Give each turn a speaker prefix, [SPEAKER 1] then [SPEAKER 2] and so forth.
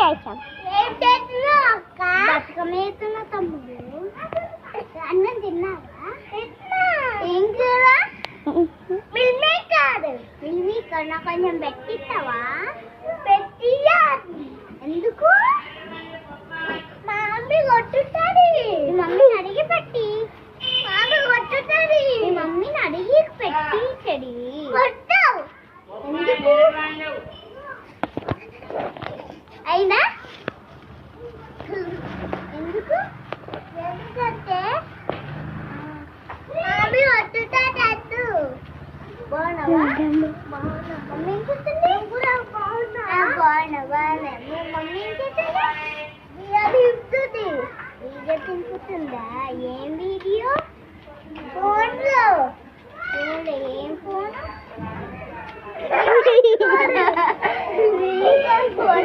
[SPEAKER 1] చేసాం. ఏం చేస్తున్నావు అక్క? బతుకమ్మ వేస్తున్నా తమ్ముడు. అన్నం తిన్నావా? ఏం కూర? మిల్మేకర్. మిల్మేకర్ నాకు కొంచెం పెట్టిస్తావా? పెట్టియా. ఎందుకు? మా మమ్మీ కొట్టుతుంది. మీ మమ్మీని అడిగి పెట్టి. మమ్మీ కొట్టుతుంది. మీ మమ్మీని అడిగి పెట్టి చెడి కొట్టావు. ఎందుకు? అయినా ఎందుకు? ఎందుకంటే మమ్మీ కొట్టుతాడు. బాగున్నావా? మమ్మీ ఏం చేస్తుంది? బాగున్నావా? మమ్మీ ఏం చేస్తుంది? తింటుంది. వీడియో తింటుందా? ఏం వీడియో? ఫోన్లో. ఏం ఫోన్?